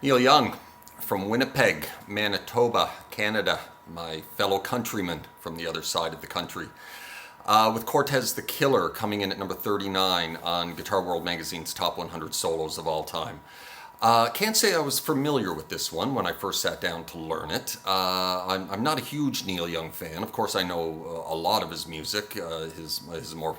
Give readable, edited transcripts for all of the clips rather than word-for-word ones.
Neil Young from Winnipeg, Manitoba, Canada, my fellow countryman from the other side of the country. With Cortez the Killer coming in at number 39 on Guitar World Magazine's Top 100 Solos of All Time. Can't say I was familiar with this one when I first sat down to learn it. I'm not a huge Neil Young fan. Of course, I know a lot of his music, his more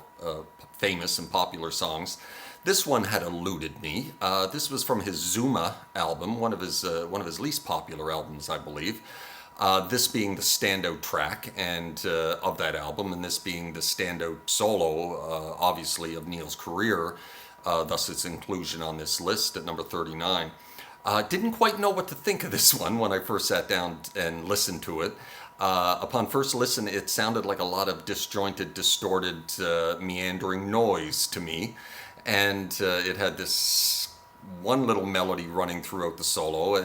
famous and popular songs. This one had eluded me. This was from his Zuma album, one of his least popular albums, I believe. This being the standout track and of that album, and this being the standout solo, obviously, of Neil's career. Thus its inclusion on this list at number 39. Didn't quite know what to think of this one when I first sat down and listened to it. Upon first listen, it sounded like a lot of disjointed, distorted, meandering noise to me. And it had this one little melody running throughout the solo,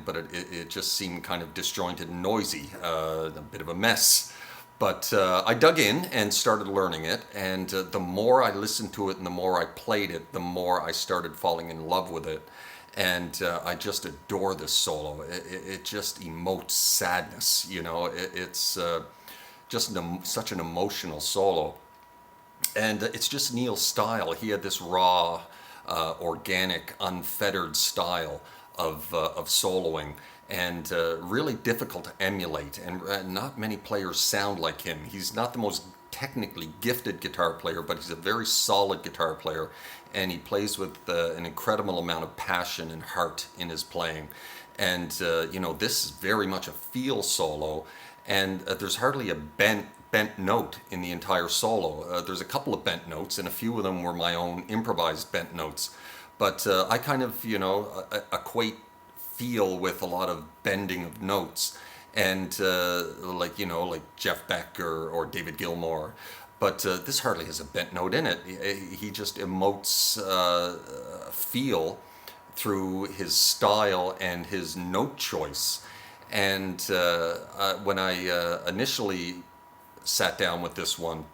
but it just seemed kind of disjointed and noisy, a bit of a mess. But I dug in and started learning it, and the more I listened to it and the more I played it, the more I started falling in love with it. And I just adore this solo. It just emotes sadness, you know. It's just such an emotional solo. And it's just Neil's style. He had this raw, organic, unfettered style of soloing, and really difficult to emulate. And not many players sound like him. He's not the most technically gifted guitar player, but he's a very solid guitar player, and he plays with an incredible amount of passion and heart in his playing. And this is very much a feel solo, and there's hardly a bent note in the entire solo. There's a couple of bent notes, and a few of them were my own improvised bent notes. But I kind of, equate feel with a lot of bending of notes, and like Jeff Beck or David Gilmour. But this hardly has a bent note in it. He just emotes feel through his style and his note choice. And when I initially sat down with this one,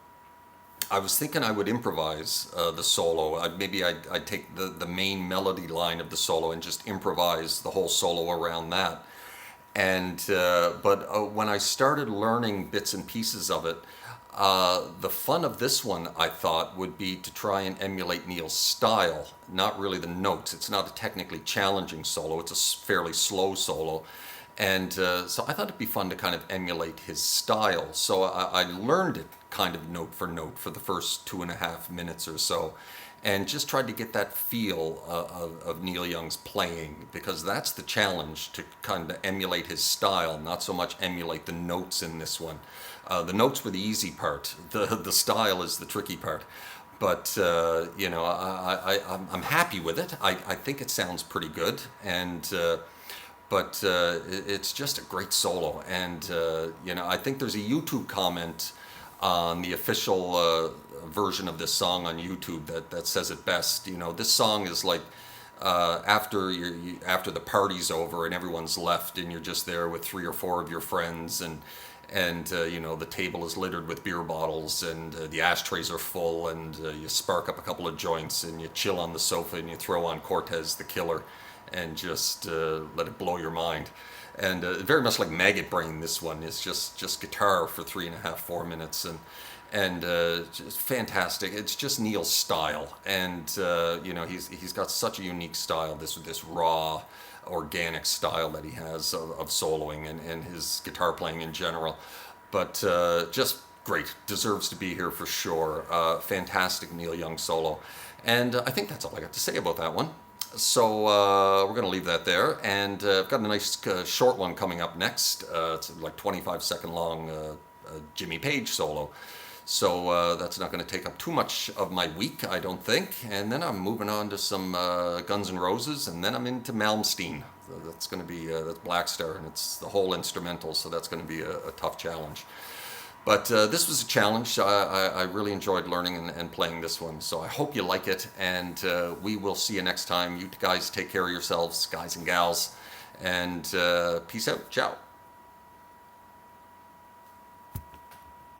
I was thinking I would improvise the solo. I'd take the main melody line of the solo and just improvise the whole solo around that. And but when I started learning bits and pieces of it, the fun of this one, I thought, would be to try and emulate Neil's style, not really the notes. It's not a technically challenging solo. It's a fairly slow solo. And so I thought it'd be fun to kind of emulate his style. So I learned it kind of note for note for the first 2.5 minutes or so, and just tried to get that feel of Neil Young's playing, because that's the challenge, to kind of emulate his style, not so much emulate the notes in this one. The notes were the easy part. The style is the tricky part. But I'm happy with it. I think it sounds pretty good, and but it's just a great solo. And I think there's a YouTube comment on the official version of this song on YouTube that says it best. This song is like after the party's over and everyone's left, and you're just there with 3 or 4 of your friends, and the table is littered with beer bottles, and the ashtrays are full, and you spark up a couple of joints, and you chill on the sofa, and you throw on Cortez the Killer, and just let it blow your mind. And very much like Maggot Brain, this one is just guitar for 3.5, 4 minutes, and just fantastic. It's just Neil's style, and he's got such a unique style, this raw, organic style that he has of soloing and his guitar playing in general. But just great, deserves to be here for sure. Fantastic Neil Young solo, and I think that's all I got to say about that one. So we're going to leave that there, and I've got a nice short one coming up next. It's like 25-second long Jimmy Page solo. So that's not going to take up too much of my week, I don't think. And then I'm moving on to some Guns N' Roses, and then I'm into Malmsteen. That's going to be that's Black Star, and it's the whole instrumental, so that's going to be a tough challenge. But this was a challenge. I really enjoyed learning and playing this one. So I hope you like it, and we will see you next time. You guys take care of yourselves, guys and gals, and peace out. Ciao.